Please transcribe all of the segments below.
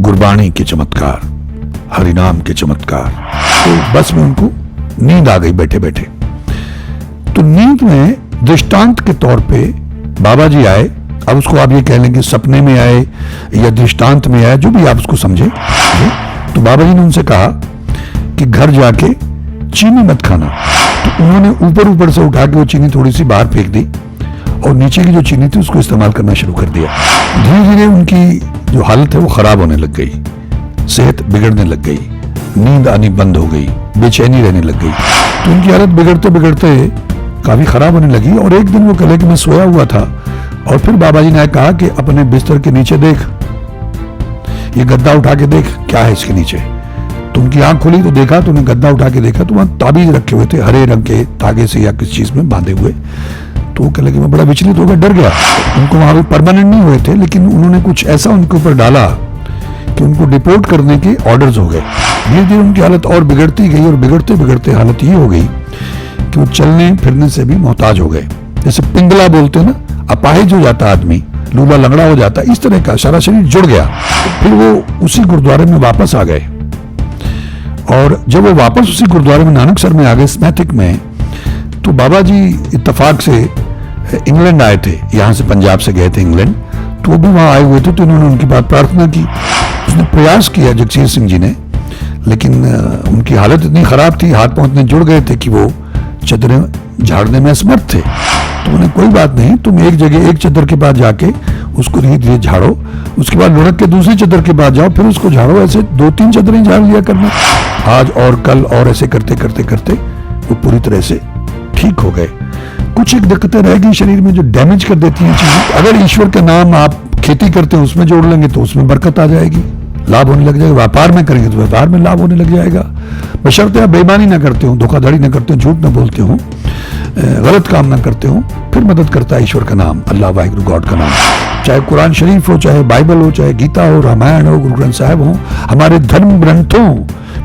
गुरबाणी के चमत्कार, हरिनाम के चमत्कार। तो बस में उनको नींद आ गई बैठे बैठे। तो नींद में दृष्टांत के तौर पे बाबा जी आए। अब उसको आप ये कह लेंगे सपने में आए या दृष्टांत में आए, जो भी आप उसको समझे। तो बाबा जी ने उनसे कहा कि घर जाके चीनी मत खाना। तो उन्होंने ऊपर ऊपर से उठा के वो चीनी थोड़ी सी बाहर फेंक दी और नीचे की जो चीनी थी उसको इस्तेमाल करना शुरू कर दिया। धीरे धीरे उनकी जो हालत है वो खराब होने लग गई, सेहत बिगड़ने लग गई, नींद आनी बंद हो गई, बेचैनी रहने लग गई। तो उनकी हालत बिगड़ते बिगड़ते काफी खराब होने लगी। और एक दिन वो कहे कि मैं सोया हुआ था और फिर बाबा जी ने कहा कि अपने बिस्तर के नीचे देख, ये गद्दा उठा के देख क्या है इसके नीचे। तो उनकी आंख खुली तो देखा, तो उन्हें गद्दा उठा के देखा तो वहां ताबीज रखे हुए थे हरे रंग के धागे से या किसी चीज में बांधे हुए। तो वो कह लगे मैं बड़ा विचलित हो गया, डर गया। उनको वहां भी परमानेंट नहीं हुए थे, लेकिन उन्होंने कुछ ऐसा उनके ऊपर डाला कि उनको डिपोर्ट करने के ऑर्डर्स हो गए। धीरे धीरे उनकी हालत और बिगड़ती गई और बिगड़ते बिगड़ते हालत ये हो गई कि वो चलने फिरने से भी मोहताज हो गए। जैसे पिंगला बोलते हैं ना, अपाहिज हो जाता आदमी, लूला लंगड़ा हो जाता, इस तरह का सारा शरीर जुड़ गया। फिर वो उसी गुरुद्वारे में वापस आ गए। और जब वो वापस उसी गुरुद्वारे में नानकसर में आ गए, स्मैथिक में, तो बाबा जी इत्तेफाक से इंग्लैंड आए थे, यहाँ से पंजाब से गए थे इंग्लैंड। तो वो भी वहाँ आए हुए थे। तो इन्होंने उनकी बात प्रार्थना की। उसने प्रयास किया जगसीर सिंह जी ने, लेकिन उनकी हालत इतनी खराब थी, हाथ पांव इतने जुड़ गए थे कि वो चदरें झाड़ने में असमर्थ थे। तो उन्हें कोई बात नहीं, तुम एक जगह एक चदर के बाद जाके उसको धीरे धीरे झाड़ो, उसके बाद लुढ़क के दूसरी चदर के बाद जाओ, फिर उसको झाड़ो। ऐसे 2-3 चदरें झाड़ लिया करना, आज और कल, और ऐसे करते करते करते वो पूरी तरह से ठीक हो गए। कुछ एक दिक्कतें रह गई शरीर में जो डैमेज कर देती हैं चीजें। अगर ईश्वर का नाम आप खेती करते हैं उसमें जोड़ लेंगे तो उसमें बरकत आ जाएगी, लाभ होने लग जाएगा। व्यापार में करेंगे तो व्यापार में लाभ होने लग जाएगा। बशर्ते आप बेईमानी ना करते हो, धोखाधड़ी ना करते हो, झूठ ना बोलते हो, गलत काम ना करते हो, फिर मदद करता है ईश्वर का नाम, अल्लाह वाहिगुरु गॉड का नाम। चाहे कुरान शरीफ हो, चाहे बाइबल हो, चाहे गीता हो, रामायण हो, गुरु ग्रंथ साहिब हो, हमारे धर्म ग्रंथों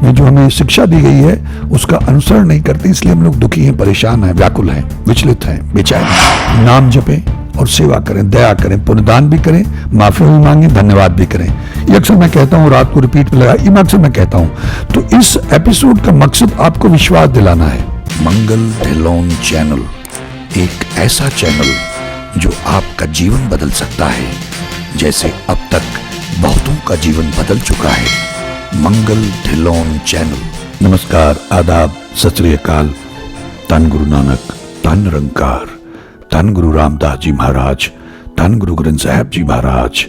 में जो हमें शिक्षा दी गई है उसका अनुसरण नहीं करते, इसलिए हम लोग दुखी हैं, परेशान हैं, व्याकुल हैं, विचलित हैं, बेचैन हैं। नाम जपें और सेवा करें, दया करें, पुण्यदान भी करें, माफी भी मांगें, धन्यवाद भी करें। ये अक्सर मैं कहता हूँ, रात को रिपीट पे लगा, ये अक्सर मैं कहता हूँ। तो इस एपिसोड का मकसद आपको विश्वास दिलाना है। मंगल ढिल्लोन चैनल एक ऐसा चैनल जो आपका जीवन बदल सकता है, जैसे अब तक बहुतों का जीवन बदल चुका है। मंगल ढिल्लोन चैनल। नमस्कार, आदाब, सत श्री अकाल। धन गुरु नानक, धन निरंकार, धन गुरु रामदास जी महाराज, धन गुरु ग्रंथ साहिब जी महाराज,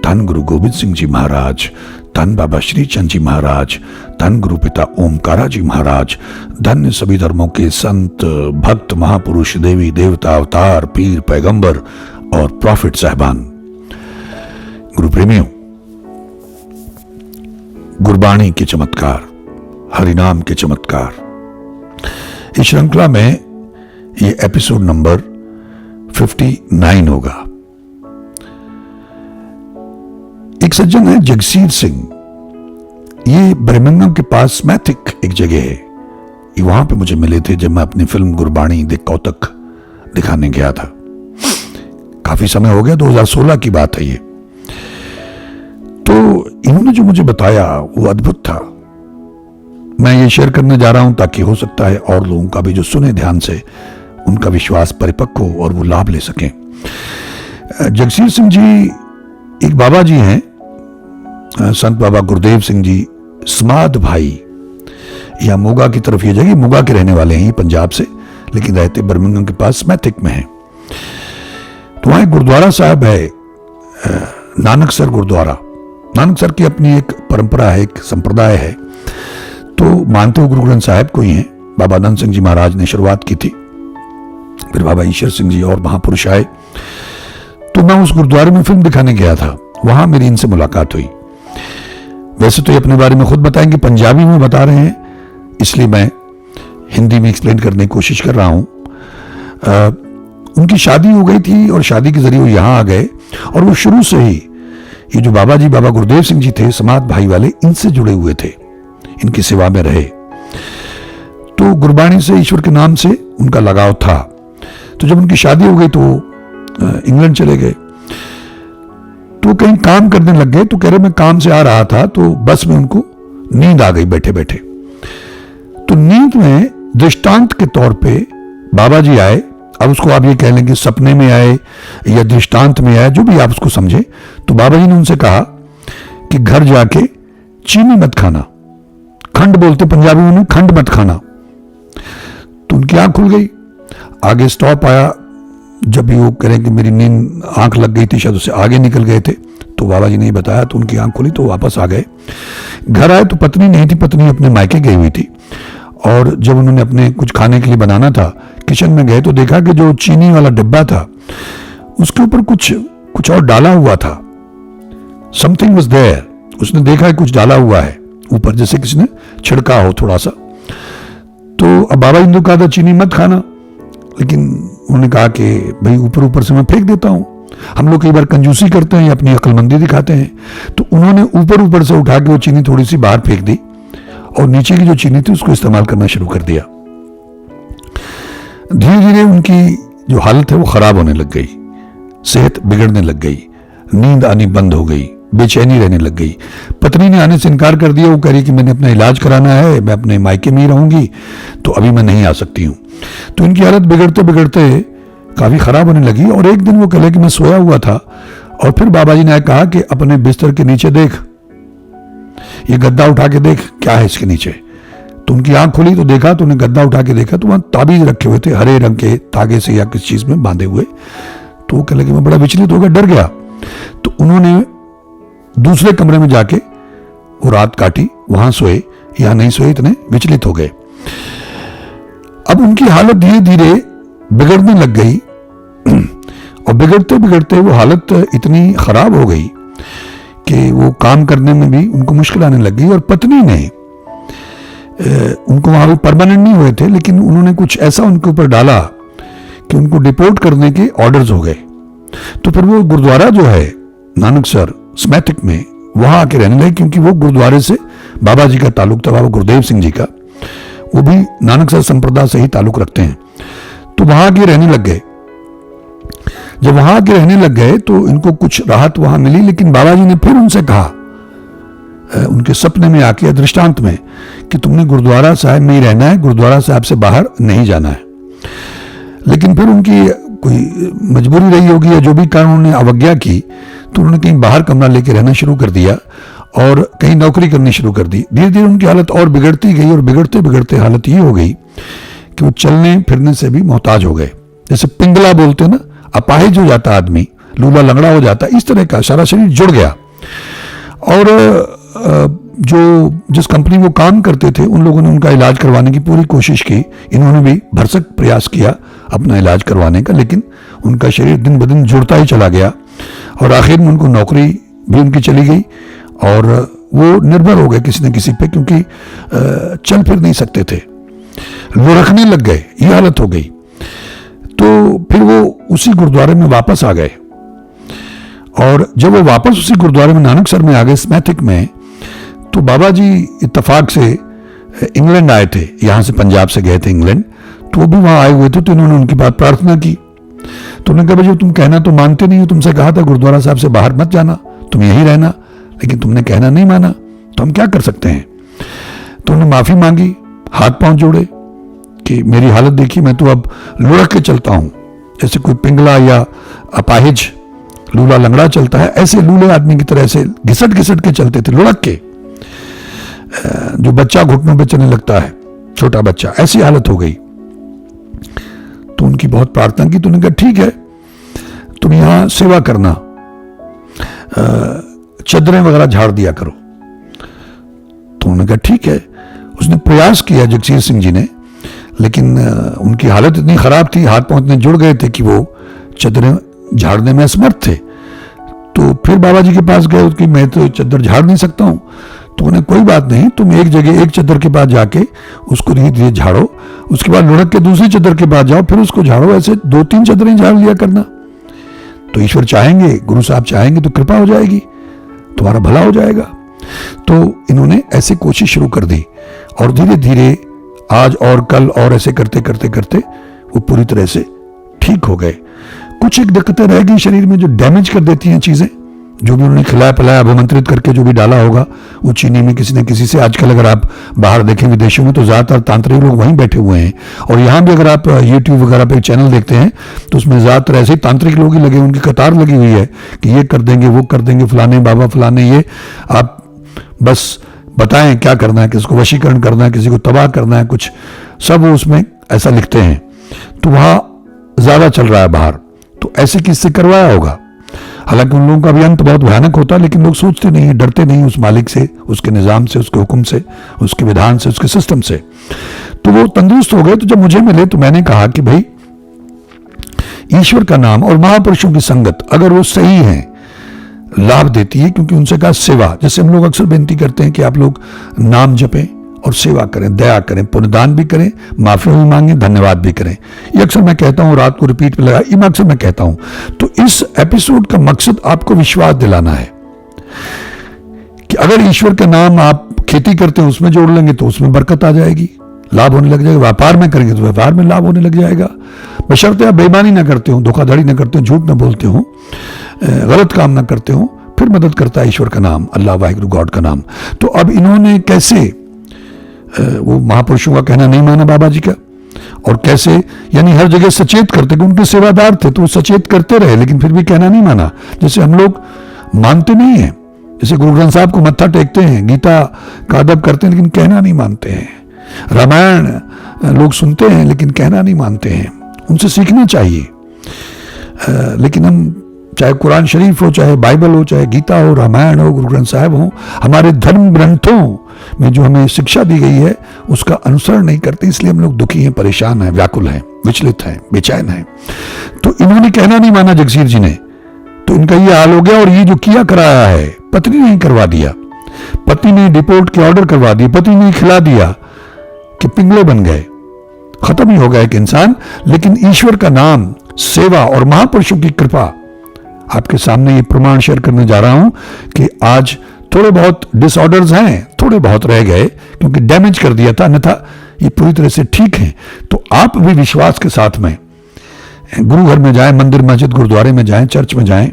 धन गुरु गोविंद सिंह जी महाराज, धन बाबा श्री चंद जी महाराज, धन गुरु पिता ओमकारा जी महाराज, धन्य सभी धर्मों के संत, भक्त, महापुरुष, देवी देवता, अवतार, पीर, पैगंबर और प्रॉफिट साहबान। गुरु प्रेमियों, गुरबाणी के चमत्कार, हरिनाम के चमत्कार, इस श्रृंखला में ये एपिसोड नंबर 59 होगा। एक सज्जन है जगसीर सिंह, ये बर्मिंघम के पास स्मैथिक एक जगह है, ये वहां पे मुझे मिले थे जब मैं अपनी फिल्म गुरबाणी द कौतक दिखाने गया था। काफी समय हो गया, 2016 की बात है ये। तो इन्होंने जो मुझे बताया वो अद्भुत था। मैं ये शेयर करने जा रहा हूं ताकि हो सकता है और लोगों का भी जो सुने ध्यान से उनका विश्वास परिपक्व हो और वो लाभ ले सकें। जगसीर सिंह जी एक बाबा जी हैं, संत बाबा गुरुदेव सिंह जी, समाद भाई, या मोगा की तरफ ये जगह, मोगा के रहने वाले हैं पंजाब से, लेकिन रहते बर्मिंघम के पास स्मैथिक में हैं। तो वहां एक गुरुद्वारा साहब है, नानकसर गुरुद्वारा। नानकसर की अपनी एक परंपरा है, एक संप्रदाय है। तो मानते हो गुरु ग्रंथ साहिब को ही हैं। बाबा आनंद सिंह जी महाराज ने शुरुआत की थी, फिर बाबा ईश्वर सिंह जी और महापुरुष आए। तो मैं उस गुरुद्वारे में फिल्म दिखाने गया था, वहां मेरी इनसे मुलाकात हुई। वैसे तो ये अपने बारे में खुद बताएंगे, पंजाबी में बता रहे हैं, इसलिए मैं हिंदी में एक्सप्लेन करने की कोशिश कर रहा हूं। उनकी शादी हो गई थी और शादी के जरिए वो यहां आ गए, और वो शुरू से ही ये जो बाबा जी, बाबा गुरुदेव सिंह जी थे, समाज भाई वाले, इनसे जुड़े हुए थे, इनकी सेवा में रहे। तो गुरबाणी से, ईश्वर के नाम से उनका लगाव था। तो जब उनकी शादी हो गई तो इंग्लैंड चले गए। तो कहीं काम करने लग गए। तो कह रहे मैं काम से आ रहा था तो बस में उनको नींद आ गई बैठे बैठे। तो नींद में दृष्टांत के तौर पे बाबा जी आए। अब उसको आप ये कह लेंगे सपने में आए या दृष्टांत में आए, जो भी आप उसको समझे। तो बाबा जी ने उनसे कहा कि घर जाके चीनी मत खाना, खंड बोलते पंजाबी में, खंड मत खाना। तो उनकी आंख खुल गई। आगे स्टॉप आया, जब भी वो करें कि मेरी नींद आंख लग गई थी, शायद उससे आगे निकल गए थे, तो बाबा जी ने बताया। तो उनकी आंख खुली तो वापस आ गए। घर आए तो पत्नी नहीं थी, पत्नी अपने मायके गई हुई थी। और जब उन्होंने अपने कुछ खाने के लिए बनाना था, किचन में गए तो देखा कि जो चीनी वाला डिब्बा था उसके ऊपर कुछ और डाला हुआ था। Something was there. उसने देखा कि कुछ डाला हुआ है ऊपर, जैसे किसी ने छिड़का हो थोड़ा सा। तो अब बाबा जी ने कहा था चीनी मत खाना, लेकिन उन्होंने कहा कि भाई ऊपर ऊपर से मैं फेंक देता हूं। हम लोग कई बार कंजूसी करते हैं, अपनी अक्लमंदी दिखाते हैं। तो उन्होंने ऊपर ऊपर से उठा के वो चीनी थोड़ी सी बाहर फेंक दी और नीचे की जो चीनी थी उसको इस्तेमाल करना शुरू कर दिया। धीरे धीरे उनकी जो हालत है वो खराब होने लग गई, सेहत बिगड़ने लग गई, नींद आनी बंद हो गई, बेचैनी रहने लग गई। पत्नी ने आने से इनकार कर दिया। वो कह रही कि मैंने अपना इलाज कराना है, मैं अपने मायके में ही रहूंगी, तो अभी मैं नहीं आ सकती हूँ। तो इनकी हालत बिगड़ते बिगड़ते काफी खराब होने लगी। और एक दिन वो कह कि मैं सोया हुआ था और फिर बाबा जी ने कहा कि अपने बिस्तर के नीचे देख, ये गद्दा उठा के देख क्या है इसके नीचे। तो उनकी आंख खुली तो देखा, तो उन्हें गद्दा उठा के देखा तो वहां ताबीज रखे हुए थे, हरे रंग के धागे से या किसी चीज में बांधे हुए। तो वो कह लगे मैं बड़ा विचलित हो गया, डर गया। तो उन्होंने दूसरे कमरे में जाके वो रात काटी, वहां सोए, यहां नहीं सोए, इतने विचलित हो गए। अब उनकी हालत धीरे धीरे बिगड़ने लग गई और बिगड़ते बिगड़ते वो हालत इतनी खराब हो गई कि वो काम करने में भी उनको मुश्किल आने लग गई। और पत्नी ने उनको वहां भी परमानेंट नहीं हुए थे, लेकिन उन्होंने कुछ ऐसा उनके ऊपर डाला कि उनको डिपोर्ट करने के ऑर्डर्स हो गए। तो फिर वो गुरुद्वारा जो है नानकसर स्मैथिक में, वहां आके रहने लगे, क्योंकि वो गुरुद्वारे से बाबा जी का ताल्लुक था, बाबा गुरुदेव सिंह जी का। वो भी नानकसर संप्रदाय से ही ताल्लुक रखते हैं। तो वहां आके रहने लग गए। जब वहां आके रहने लग गए तो इनको कुछ राहत वहां मिली, लेकिन बाबा जी ने फिर उनसे कहा उनके सपने में आके, दृष्टांत में, कि तुमने गुरुद्वारा साहब में ही रहना है, गुरुद्वारा साहब से बाहर नहीं जाना है। लेकिन फिर उनकी कोई मजबूरी रही होगी या जो भी कारण उन्होंने अवज्ञा की, तो उन्होंने कहीं बाहर कमरा लेके रहना शुरू कर दिया और कहीं नौकरी करनी शुरू कर दी। धीरे धीरे उनकी हालत और बिगड़ती गई और बिगड़ते बिगड़ते हालत ये हो गई कि वो चलने फिरने से भी मोहताज हो गए। जैसे पिंगला बोलते हैं ना, अपाहिज हो जाता आदमी, लूला लंगड़ा हो जाता, इस तरह का सारा शरीर जुड़ गया। और जो जिस कंपनी वो काम करते थे उन लोगों ने उनका इलाज करवाने की पूरी कोशिश की। इन्होंने भी भरसक प्रयास किया अपना इलाज करवाने का, लेकिन उनका शरीर दिन ब दिन जुड़ता ही चला गया और आखिर में उनको नौकरी भी उनकी चली गई और वो निर्भर हो गए किसी न किसी पे, क्योंकि चल फिर नहीं सकते थे, लुढ़कने लग गए, ये हालत हो गई। तो फिर वो उसी गुरुद्वारे में वापस आ गए और जब वो वापस उसी गुरुद्वारे में नानकसर में आ गए स्मैथिक में, तो बाबा जी इत्तेफाक से इंग्लैंड आए थे, यहां से पंजाब से गए थे इंग्लैंड, तो वो भी वहां आए हुए थे। तो इन्होंने उनकी बात प्रार्थना की। तो उन्होंने कहा भाई तुम कहना तो मानते नहीं हो, तुमसे कहा था गुरुद्वारा साहब से बाहर मत जाना, तुम यहीं रहना, लेकिन तुमने कहना नहीं माना, तो हम क्या कर सकते हैं। तो उन्होंने माफी मांगी, हाथ पांव जोड़े कि मेरी हालत देखी, मैं तो अब लुढ़क के चलता हूं, जैसे कोई पिंगला या अपाहिज लूला लंगड़ा चलता है, ऐसे लूले आदमी की तरह से घिसट घिसट के चलते थे, लुढ़क के, जो बच्चा घुटनों पे चलने लगता है, छोटा बच्चा, ऐसी हालत हो गई। तो उनकी बहुत प्रार्थना की। तो उन्होंने कहा ठीक है, तुम यहां सेवा करना, चदरें वगैरह झाड़ दिया करो। तो उन्होंने कहा ठीक है। उसने प्रयास किया जगसीर सिंह जी ने, लेकिन उनकी हालत इतनी खराब थी, हाथ पांव इतने जुड़ गए थे कि वो चदरें झाड़ने में असमर्थ थे। तो फिर बाबा जी के पास गए कि मैं तो चद्दर झाड़ नहीं सकता हूं। तो उन्हें कोई बात नहीं, तुम एक जगह एक चद्दर के पास जाके उसको धीरे धीरे झाड़ो, उसके बाद लुढ़क के दूसरी चद्दर के पास जाओ, फिर उसको झाड़ो, ऐसे 2-3 चद्दरें झाड़ लिया करना। तो ईश्वर चाहेंगे, गुरु साहब चाहेंगे तो कृपा हो जाएगी, तुम्हारा भला हो जाएगा। तो इन्होंने ऐसे कोशिश शुरू कर दी और धीरे धीरे आज और कल और ऐसे करते करते करते वो पूरी तरह से ठीक हो गए। कुछ एक दिक्कतें रह गई शरीर में जो डैमेज कर देती हैं चीजें, जो भी उन्होंने खिलाया पिलाया अभिमंत्रित करके जो भी डाला होगा वो चीनी में किसी न किसी से। आजकल अगर आप बाहर देखें विदेशों में तो ज़्यादातर तांत्रिक लोग वहीं बैठे हुए हैं, और यहाँ भी अगर आप यूट्यूब वगैरह पे चैनल देखते हैं तो उसमें ज़्यादातर ऐसे ही तांत्रिक लोग ही लगे, उनकी कतार लगी हुई है कि ये कर देंगे वो कर देंगे, फलाने बाबा फलाने, ये आप बस बताएं क्या करना है, किसको वशीकरण करना है, किसी को तबाह करना है, कुछ सब वो उसमें ऐसा लिखते हैं। तो वहाँ ज़्यादा चल रहा है बाहर, तो ऐसे किससे करवाया होगा। हालांकि उन लोगों का भी अंत बहुत भयानक होता है, लेकिन लोग सोचते नहीं, डरते नहीं उस मालिक से, उसके निज़ाम से, उसके हुक्म से, उसके विधान से, उसके सिस्टम से। तो वो तंदुरुस्त हो गए। तो जब मुझे मिले तो मैंने कहा कि भाई ईश्वर का नाम और महापुरुषों की संगत अगर वो सही है, लाभ देती है, क्योंकि उनसे कहा सेवा, जैसे हम लोग अक्सर बेनती करते हैं कि आप लोग नाम जपें और सेवा करें, दया करें, पुण्यदान भी करें, माफी भी मांगे, धन्यवाद भी करें। ये अक्सर मैं कहता हूँ, रात को रिपीट पे लगा, ये अक्सर मैं कहता हूँ। तो इस एपिसोड का मकसद आपको विश्वास दिलाना है कि अगर ईश्वर का नाम आप खेती करते हैं उसमें जोड़ लेंगे तो उसमें बरकत आ जाएगी, लाभ होने लग जाएगा। व्यापार में करेंगे तो व्यापार में लाभ होने लग जाएगा, बशर्ते आप बेईमानी ना करते हो, धोखाधड़ी ना करते हो, झूठ ना बोलते हो, गलत काम ना करते हो, फिर मदद करता है ईश्वर का नाम, अल्लाह वाहिगुरु गॉड का नाम। तो अब इन्होंने कैसे वो महापुरुषों का कहना नहीं माना बाबा जी का, और कैसे यानी हर जगह सचेत करते, कि उनके सेवादार थे तो वो सचेत करते रहे, लेकिन फिर भी कहना नहीं माना। जैसे हम लोग मानते नहीं हैं, जैसे गुरु ग्रंथ साहब को मत्था टेकते हैं, गीता का अदब करते हैं, लेकिन कहना नहीं मानते हैं। रामायण लोग सुनते हैं लेकिन कहना नहीं मानते हैं, उनसे सीखना चाहिए। लेकिन हम चाहे कुरान शरीफ हो, चाहे बाइबल हो, चाहे गीता हो, रामायण हो, गुरु ग्रंथ साहब हो, हमारे धर्म ग्रंथों में जो हमें शिक्षा दी गई है उसका अनुसरण नहीं करते, इसलिए हम लोग दुखी हैं, परेशान हैं, व्याकुल हैं, विचलित हैं, बेचैन हैं। तो इन्होंने कहना नहीं माना जगसीर जी ने, तो इनका ये हाल हो गया। और ये जो किया कराया है, पत्नी ने करवा दिया, पति ने डिपोर्ट के ऑर्डर करवा दिए, पति ने खिला दिया कि पिंगले बन गए, खत्म ही हो गया एक इंसान। लेकिन ईश्वर का नाम, सेवा और महापुरुषों की कृपा, आपके सामने ये प्रमाण शेयर करने जा रहा हूं कि आज थोड़े बहुत डिसऑर्डर्स हैं, थोड़े बहुत रह गए क्योंकि डैमेज कर दिया था, अन्यथा ये पूरी तरह से ठीक है। तो आप भी विश्वास के साथ में गुरु घर में जाएं, मंदिर मस्जिद गुरुद्वारे में जाएं, चर्च में जाएं,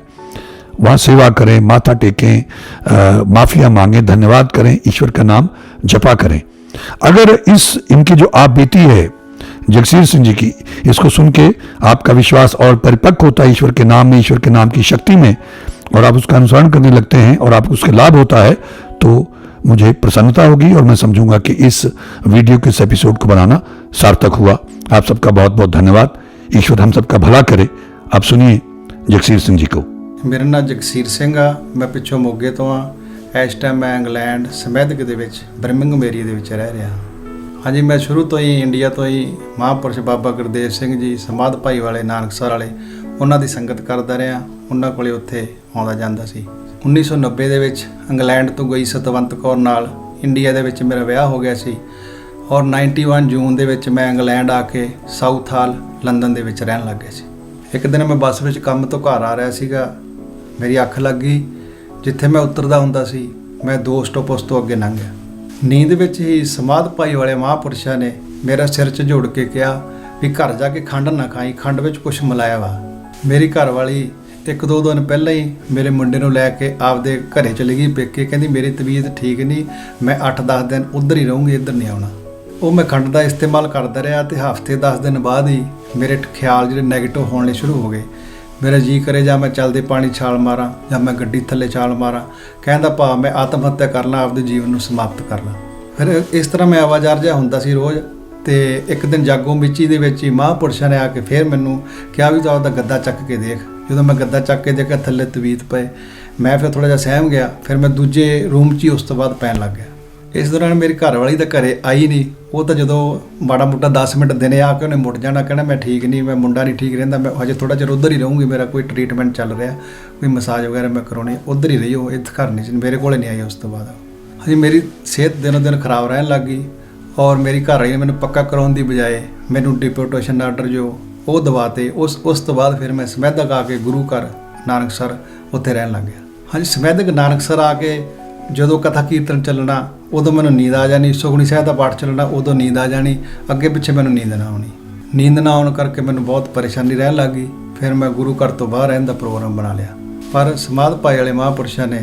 वहां सेवा करें, माथा टेकें, माफिया मांगें, धन्यवाद करें, ईश्वर का नाम जपा करें। अगर इनकी जो आप बीती है जगसीर सिंह जी की, इसको सुन के आपका विश्वास और परिपक्व होता है ईश्वर के नाम में, ईश्वर के नाम की शक्ति में, और आप उसका अनुसरण करने लगते हैं और आपको उसके लाभ होता है, तो मुझे प्रसन्नता होगी और मैं समझूंगा कि इस वीडियो के इस एपिसोड को बनाना सार्थक हुआ। आप सबका बहुत बहुत धन्यवाद। ईश्वर हम सबका भला करे। आप सुनिए जगसीर सिंह जी को। मेरा नाम जगसीर ਸਿੰਘ ਆ, ਮੈਂ ਪਿੱਛੋਂ ਮੋਗੇ ਤੋਂ ਆ। ਇਸ ਟਾਈਮ ਮੈਂ ਇੰਗਲੈਂਡ ਸਮੈਦਕ ਦੇ ਵਿੱਚ ਬਰਮਿੰਘਮ ਏਰੀਆ ਦੇ ਵਿੱਚ ਰਹਿ ਰਿਹਾ। ਹਾਂਜੀ, ਮੈਂ ਸ਼ੁਰੂ ਤੋਂ ਹੀ ਇੰਡੀਆ ਤੋਂ ਹੀ ਮਹਾਂਪੁਰਸ਼ ਬਾਬਾ ਗੁਰਦੇਵ ਸਿੰਘ ਜੀ, ਸਮਾਧ ਭਾਈ ਵਾਲੇ, ਨਾਨਕਸਰ ਵਾਲੇ, ਉਹਨਾਂ ਦੀ ਸੰਗਤ ਕਰਦਾ ਰਿਹਾ। ਉਹਨਾਂ ਕੋਲੇ ਉੱਥੇ ਆਉਂਦਾ ਜਾਂਦਾ ਸੀ। 1990 ਦੇ ਵਿੱਚ ਇੰਗਲੈਂਡ ਤੋਂ ਗਈ ਸਤਵੰਤ ਕੌਰ ਨਾਲ ਇੰਡੀਆ ਦੇ ਵਿੱਚ ਮੇਰਾ ਵਿਆਹ ਹੋ ਗਿਆ ਸੀ, ਔਰ 91 ਜੂਨ ਦੇ ਵਿੱਚ ਮੈਂ ਇੰਗਲੈਂਡ ਆ ਕੇ ਸਾਊਥ ਹਾਲ ਲੰਡਨ ਦੇ ਵਿੱਚ ਰਹਿਣ ਲੱਗ ਗਿਆ ਸੀ। ਇੱਕ ਦਿਨ ਮੈਂ ਬੱਸ ਵਿੱਚ ਕੰਮ ਤੋਂ ਘਰ ਆ ਰਿਹਾ ਸੀਗਾ, ਮੇਰੀ ਅੱਖ ਲੱਗ ਗਈ। ਜਿੱਥੇ ਮੈਂ ਉਤਰਦਾ ਹੁੰਦਾ ਸੀ, ਮੈਂ 2 ਸਟਾਪ ਉਸ ਤੋਂ ਅੱਗੇ ਲੰਘ ਗਿਆ। ਨੀਂਦ ਵਿੱਚ ਹੀ ਸਮਾਧ ਭਾਈ ਵਾਲੇ ਮਹਾਂਪੁਰਸ਼ਾਂ ਨੇ ਮੇਰਾ ਸਿਰ ਝੁੜ ਕੇ ਕਿਹਾ ਵੀ ਘਰ ਜਾ ਕੇ ਖੰਡ ਨਾ ਖਾਈ, ਖੰਡ ਵਿੱਚ ਕੁਛ ਮਿਲਾਇਆ ਵਾ। ਮੇਰੀ ਘਰ ਵਾਲੀ 1-2 ਦਿਨ ਪਹਿਲਾਂ ਹੀ ਮੇਰੇ ਮੁੰਡੇ ਨੂੰ ਲੈ ਕੇ ਆਪਦੇ ਘਰੇ ਚਲੀ ਗਈ ਪੇਕੇ। ਕਹਿੰਦੀ ਮੇਰੀ ਤਬੀਅਤ ਠੀਕ ਨਹੀਂ, ਮੈਂ 8-10 ਦਿਨ ਉੱਧਰ ਹੀ ਰਹੂੰਗੀ, ਇੱਧਰ ਨਹੀਂ ਆਉਣਾ। ਉਹ ਮੈਂ ਖੰਡ ਦਾ ਇਸਤੇਮਾਲ ਕਰਦਾ ਰਿਹਾ ਤੇ ਹਫ਼ਤੇ 10 ਦਿਨ ਬਾਅਦ ਹੀ ਮੇਰੇ ਖਿਆਲ ਜਿਹੜੇ ਨੈਗੇਟਿਵ ਹੋਣੇ ਸ਼ੁਰੂ ਹੋ ਗਏ। ਮੇਰਾ ਜੀ ਕਰੇ ਜਾਂ ਮੈਂ ਚੱਲਦੇ ਪਾਣੀ ਛਾਲ ਮਾਰਾਂ ਜਾਂ ਮੈਂ ਗੱਡੀ ਥੱਲੇ ਛਾਲ ਮਾਰਾਂ। ਕਹਿੰਦਾ ਭਾਵ ਮੈਂ ਆਤਮ ਹੱਤਿਆ ਕਰ ਲਾਂ, ਆਪਦੇ ਜੀਵਨ ਨੂੰ ਸਮਾਪਤ ਕਰ ਲਾਂ। ਫਿਰ ਇਸ ਤਰ੍ਹਾਂ ਮੈਂ ਆਵਾਜ਼ਾਰ ਜਿਹਾ ਹੁੰਦਾ ਸੀ ਰੋਜ਼। ਤੇ ਇੱਕ ਦਿਨ ਜਾਗੋ ਮਿੱਚੀ ਦੇ ਵਿੱਚ ਹੀ ਮਹਾਂਪੁਰਸ਼ਾਂ ਨੇ ਆ ਕੇ ਫਿਰ ਮੈਨੂੰ ਕਿਹਾ ਵੀ ਤੂੰ ਆਪਦਾ ਗੱਦਾ ਚੱਕ ਕੇ ਦੇਖ। ਜਦੋਂ ਮੈਂ ਗੱਦਾ ਚੱਕ ਕੇ ਦੇਖਿਆ ਥੱਲੇ ਤਵੀਤ ਪਏ, ਮੈਂ ਫਿਰ ਥੋੜ੍ਹਾ ਜਿਹਾ ਸਹਿਮ ਗਿਆ। ਫਿਰ ਮੈਂ ਦੂਜੇ ਰੂਮ 'ਚ ਹੀ ਉਸ ਤੋਂ ਬਾਅਦ ਪੈਣ ਲੱਗ ਗਿਆ। ਇਸ ਦੌਰਾਨ ਮੇਰੀ ਘਰਵਾਲੀ ਤਾਂ ਘਰੇ ਆਈ ਨਹੀਂ। ਉਹ ਤਾਂ ਜਦੋਂ ਮਾੜਾ ਮੋਟਾ 10 ਮਿੰਟ ਦਿਨੇ ਆ ਕੇ ਉਹਨੇ ਮੁੜ ਜਾਣਾ, ਕਹਿਣਾ ਮੈਂ ਠੀਕ ਨਹੀਂ, ਮੈਂ ਮੁੰਡਾ ਨਹੀਂ ਠੀਕ ਰਹਿੰਦਾ, ਮੈਂ ਹਜੇ ਥੋੜ੍ਹਾ ਚਿਰ ਉੱਧਰ ਹੀ ਰਹੂੰਗੀ, ਮੇਰਾ ਕੋਈ ਟਰੀਟਮੈਂਟ ਚੱਲ ਰਿਹਾ, ਕੋਈ ਮਸਾਜ ਵਗੈਰਾ ਮੈਂ ਕਰਾਉਣੀ, ਉੱਧਰ ਹੀ ਰਹੀ। ਉਹ ਇੱਥੇ ਘਰ ਨਹੀਂ ਸੀ, ਮੇਰੇ ਕੋਲ ਨਹੀਂ ਆਈ ਉਸ ਤੋਂ ਬਾਅਦ। ਹਜੇ ਮੇਰੀ ਸਿਹਤ ਦਿਨੋਂ ਦਿਨ ਖਰਾਬ ਰਹਿਣ ਲੱਗ ਗਈ, ਔਰ ਮੇਰੀ ਘਰਵਾਲੀ ਨੇ ਮੈਨੂੰ ਪੱਕਾ ਕਰਾਉਣ ਦੀ ਬਜਾਏ ਮੈਨੂੰ ਡਿਪੋਰਟੇਸ਼ਨ ਆਰਡਰ ਜੋ ਉਹ ਦਵਾਤੇ। ਉਸ ਤੋਂ ਬਾਅਦ ਫਿਰ ਮੈਂ ਸਮੈਦਕ ਆ ਕੇ ਗੁਰੂ ਘਰ ਨਾਨਕਸਰ ਉੱਥੇ ਰਹਿਣ ਲੱਗ ਗਿਆ। ਹਾਂਜੀ, ਸਮੈਦਕ ਨਾਨਕਸਰ ਆ ਕੇ ਜਦੋਂ ਕਥਾ ਕੀਰਤਨ ਚੱਲਣਾ ਉਦੋਂ ਮੈਨੂੰ ਨੀਂਦ ਆ ਜਾਣੀ, ਸੁਖਮਨੀ ਸਾਹਿਬ ਦਾ ਪਾਠ ਚੱਲਣਾ ਉਦੋਂ ਨੀਂਦ ਆ ਜਾਣੀ, ਅੱਗੇ ਪਿੱਛੇ ਮੈਨੂੰ ਨੀਂਦ ਨਾ ਆਉਣੀ। ਨੀਂਦ ਨਾ ਆਉਣ ਕਰਕੇ ਮੈਨੂੰ ਬਹੁਤ ਪਰੇਸ਼ਾਨੀ ਰਹਿਣ ਲੱਗ ਗਈ। ਫਿਰ ਮੈਂ ਗੁਰੂ ਘਰ ਤੋਂ ਬਾਹਰ ਰਹਿਣ ਦਾ ਪ੍ਰੋਗਰਾਮ ਬਣਾ ਲਿਆ। ਪਰ ਸਮਾਧ ਭਾਈ ਵਾਲੇ ਮਹਾਂਪੁਰਸ਼ਾਂ ਨੇ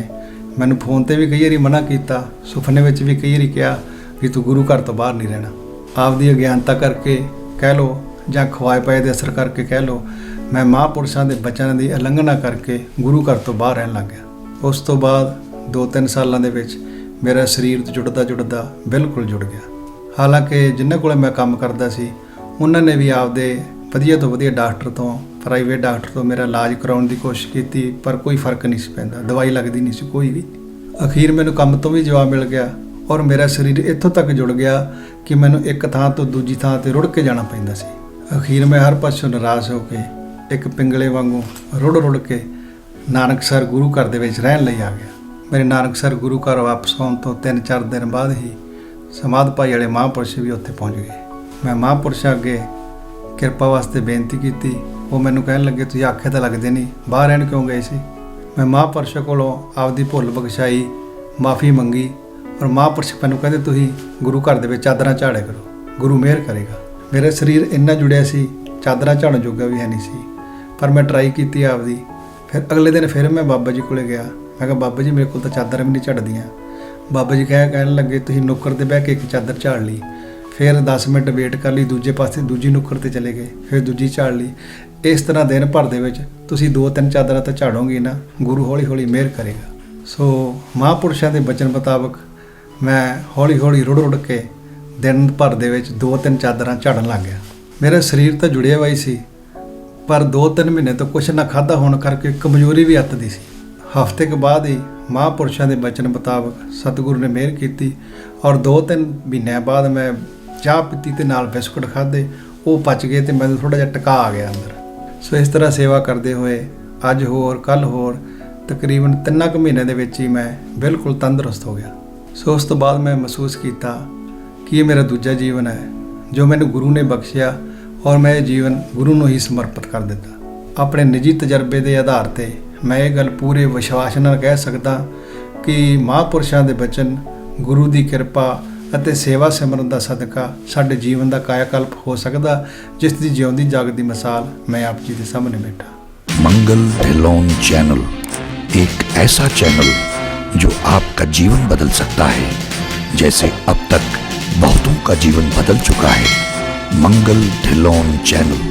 ਮੈਨੂੰ ਫੋਨ ਤੇ ਵੀ ਕਈ ਵਾਰੀ ਮਨਾ ਕੀਤਾ, ਸੁਪਨੇ ਵਿੱਚ ਵੀ ਕਈ ਵਾਰੀ ਕਿਹਾ ਕਿ ਤੂੰ ਗੁਰੂ ਘਰ ਤੋਂ ਬਾਹਰ ਨਹੀਂ ਰਹਿਣਾ। ਆਪਦੀ ਅਗਿਆਨਤਾ ਕਰਕੇ ਕਹਿ ਲਓ ਜਾਂ ਖਵਾਏ ਪਏ ਦੇ ਅਸਰ ਕਰਕੇ ਕਹਿ ਲਓ, ਮੈਂ ਮਹਾਂਪੁਰਸ਼ਾਂ ਦੇ ਬਚਨਾਂ ਦੀ ਉਲੰਘਣਾ ਕਰਕੇ ਗੁਰੂ ਘਰ ਤੋਂ ਬਾਹਰ ਰਹਿਣ ਲੱਗ ਗਿਆ। ਉਸ ਤੋਂ ਬਾਅਦ 2-3 ਸਾਲਾਂ ਦੇ ਵਿੱਚ ਮੇਰਾ ਸਰੀਰ ਤੋਂ ਜੁੜਦਾ ਬਿਲਕੁਲ ਜੁੜ ਗਿਆ। ਹਾਲਾਂਕਿ ਜਿਨ੍ਹਾਂ ਕੋਲ ਮੈਂ ਕੰਮ ਕਰਦਾ ਸੀ ਉਹਨਾਂ ਨੇ ਵੀ ਆਪਦੇ ਵਧੀਆ ਤੋਂ ਵਧੀਆ ਡਾਕਟਰ ਤੋਂ, ਪ੍ਰਾਈਵੇਟ ਡਾਕਟਰ ਤੋਂ ਮੇਰਾ ਇਲਾਜ ਕਰਾਉਣ ਦੀ ਕੋਸ਼ਿਸ਼ ਕੀਤੀ, ਪਰ ਕੋਈ ਫਰਕ ਨਹੀਂ ਸੀ ਪੈਂਦਾ, ਦਵਾਈ ਲੱਗਦੀ ਨਹੀਂ ਸੀ ਕੋਈ ਵੀ। ਅਖੀਰ ਮੈਨੂੰ ਕੰਮ ਤੋਂ ਵੀ ਜਵਾਬ ਮਿਲ ਗਿਆ ਔਰ ਮੇਰਾ ਸਰੀਰ ਇੱਥੋਂ ਤੱਕ ਜੁੜ ਗਿਆ ਕਿ ਮੈਨੂੰ ਇੱਕ ਥਾਂ ਤੋਂ ਦੂਜੀ ਥਾਂ ਤੇ ਰੁੜ ਕੇ ਜਾਣਾ ਪੈਂਦਾ ਸੀ। ਅਖੀਰ ਮੈਂ ਹਰ ਪਾਸੋਂ ਨਿਰਾਸ਼ ਹੋ ਕੇ ਇੱਕ ਪਿੰਗਲੇ ਵਾਂਗੂ ਰੁੜ ਕੇ ਨਾਨਕਸਰ ਗੁਰੂ ਘਰ ਦੇ ਵਿੱਚ ਰਹਿਣ ਲਈ ਆ ਗਿਆ। ਮੇਰੇ ਨਾਨਕਸਰ ਗੁਰੂ ਘਰ ਵਾਪਸ ਆਉਣ ਤੋਂ 3-4 ਦਿਨ ਬਾਅਦ ਹੀ ਸਮਾਧ ਭਾਈ ਵਾਲੇ ਮਹਾਂਪੁਰਸ਼ ਵੀ ਉੱਥੇ ਪਹੁੰਚ ਗਏ। ਮੈਂ ਮਹਾਂਪੁਰਸ਼ਾਂ ਅੱਗੇ ਕਿਰਪਾ ਵਾਸਤੇ ਬੇਨਤੀ ਕੀਤੀ। ਉਹ ਮੈਨੂੰ ਕਹਿਣ ਲੱਗੇ ਤੁਸੀਂ ਆਖੇ ਤਾਂ ਲੱਗਦੇ ਨਹੀਂ, ਬਾਹਰ ਰਹਿਣ ਕਿਉਂ ਗਏ ਸੀ? ਮੈਂ ਮਹਾਂਪੁਰਸ਼ਾਂ ਕੋਲੋਂ ਆਪਦੀ ਭੁੱਲ ਬਖਸ਼ਾਈ, ਮਾਫੀ ਮੰਗੀ ਔਰ ਮਹਾਂਪੁਰਸ਼ ਮੈਨੂੰ ਕਹਿੰਦੇ ਤੁਸੀਂ ਗੁਰੂ ਘਰ ਦੇ ਵਿੱਚ ਚਾਦਰਾਂ ਝਾੜਿਆ ਕਰੋ, ਗੁਰੂ ਮਿਹਰ ਕਰੇਗਾ। ਮੇਰਾ ਸਰੀਰ ਇੰਨਾ ਜੁੜਿਆ ਸੀ ਚਾਦਰਾਂ ਝਾੜਨ ਜੋਗਾ ਵੀ ਹੈ ਨਹੀਂ ਸੀ, ਪਰ ਮੈਂ ਟਰਾਈ ਕੀਤੀ ਆਪਦੀ। ਫਿਰ ਅਗਲੇ ਦਿਨ ਫਿਰ ਮੈਂ ਬਾਬਾ ਜੀ ਕੋਲੇ ਗਿਆ। ਮੈਂ ਕਿਹਾ ਬਾਬਾ ਜੀ ਮੇਰੇ ਕੋਲ ਤਾਂ ਚਾਦਰ ਵੀ ਨਹੀਂ ਝੜਦੀਆਂ। ਬਾਬਾ ਜੀ ਕਹਿਣ ਲੱਗੇ ਤੁਸੀਂ ਨੁੱਕਰ ਤੇ ਬਹਿ ਕੇ ਇੱਕ ਚਾਦਰ ਝਾੜ ਲਈ, ਫਿਰ 10 ਮਿੰਟ ਵੇਟ ਕਰ ਲਈ, ਦੂਜੇ ਪਾਸੇ ਦੂਜੀ ਨੁੱਕਰ ਤੇ ਚਲੇ ਗਏ, ਫਿਰ ਦੂਜੀ ਝਾੜ ਲਈ। ਇਸ ਤਰ੍ਹਾਂ ਦਿਨ ਭਰ ਦੇ ਵਿੱਚ ਤੁਸੀਂ 2-3 ਚਾਦਰਾਂ ਤਾਂ ਝਾੜੋਗੇ ਨਾ, ਗੁਰੂ ਹੌਲੀ ਹੌਲੀ ਮਿਹਰ ਕਰੇਗਾ। ਸੋ ਮਹਾਂਪੁਰਸ਼ਾਂ ਦੇ ਬਚਨ ਮੁਤਾਬਕ ਮੈਂ ਹੌਲੀ ਹੌਲੀ ਰੁੜ ਕੇ ਦਿਨ ਭਰ ਦੇ ਵਿੱਚ 2-3 ਚਾਦਰਾਂ ਝਾੜਨ ਲੱਗ ਗਿਆ। ਮੇਰਾ ਸਰੀਰ ਤਾਂ ਜੁੜਿਆ ਹੋਇਆ ਹੀ ਸੀ, ਪਰ 2-3 ਮਹੀਨੇ ਤੋਂ ਕੁਛ ਨਾ ਖਾਧਾ ਹੋਣ ਕਰਕੇ ਕਮਜ਼ੋਰੀ ਵੀ ਅੱਤਦੀ ਸੀ। ਹਫ਼ਤੇ ਕੁ ਬਾਅਦ ਹੀ ਮਹਾਂਪੁਰਸ਼ਾਂ ਦੇ ਬਚਨ ਮੁਤਾਬਕ ਸਤਿਗੁਰੂ ਨੇ ਮਿਹਰ ਕੀਤੀ ਔਰ 2-3 ਮਹੀਨਿਆਂ ਬਾਅਦ ਮੈਂ ਚਾਹ ਪੀਤੀ ਤੇ ਨਾਲ ਬਿਸਕੁਟ ਖਾਧੇ, ਉਹ ਪਚ ਗਏ ਤੇ ਮੈਨੂੰ ਥੋੜ੍ਹਾ ਜਿਹਾ ਟਿਕਾ ਆ ਗਿਆ ਅੰਦਰ। ਸੋ ਇਸ ਤਰ੍ਹਾਂ ਸੇਵਾ ਕਰਦੇ ਹੋਏ ਅੱਜ ਹੋਰ ਕੱਲ੍ਹ ਹੋਰ ਤਕਰੀਬਨ 3 ਕੁ ਮਹੀਨਿਆਂ ਦੇ ਵਿੱਚ ਹੀ ਮੈਂ ਬਿਲਕੁਲ ਤੰਦਰੁਸਤ ਹੋ ਗਿਆ। ਸੋ ਉਸ ਤੋਂ ਬਾਅਦ ਮੈਂ ਮਹਿਸੂਸ ਕੀਤਾ ਕਿ ਇਹ ਮੇਰਾ ਦੂਜਾ ਜੀਵਨ ਹੈ ਜੋ ਮੈਨੂੰ ਗੁਰੂ ਨੇ ਬਖਸ਼ਿਆ ਔਰ ਮੈਂ ਇਹ ਜੀਵਨ ਗੁਰੂ ਨੂੰ ਹੀ ਸਮਰਪਿਤ ਕਰ ਦਿੱਤਾ। ਆਪਣੇ ਨਿੱਜੀ ਤਜਰਬੇ ਦੇ ਆਧਾਰ ਤੇ ਮੈਂ ਇਹ ਗੱਲ ਪੂਰੇ ਵਿਸ਼ਵਾਸ ਨਾਲ ਕਹਿ ਸਕਦਾ ਕਿ ਮਹਾਂਪੁਰਸ਼ਾਂ ਦੇ ਬਚਨ, ਗੁਰੂ ਦੀ ਕਿਰਪਾ ਅਤੇ ਸੇਵਾ ਸਿਮਰਨ ਦਾ ਸਦਕਾ ਸਾਡੇ ਜੀਵਨ ਦਾ ਕਾਇਆਕਲਪ ਹੋ ਸਕਦਾ, ਜਿਸ ਦੀ ਜਿਉਂਦੀ ਜਾਗਦੀ ਮਿਸਾਲ ਮੈਂ ਆਪ जी के सामने बैठा। मंगल ढिल्लोन चैनल एक ऐसा चैनल जो आपका जीवन बदल सकता है, जैसे अब तक बहुतों का जीवन बदल चुका है। मंगल ढिल्लोन चैनल।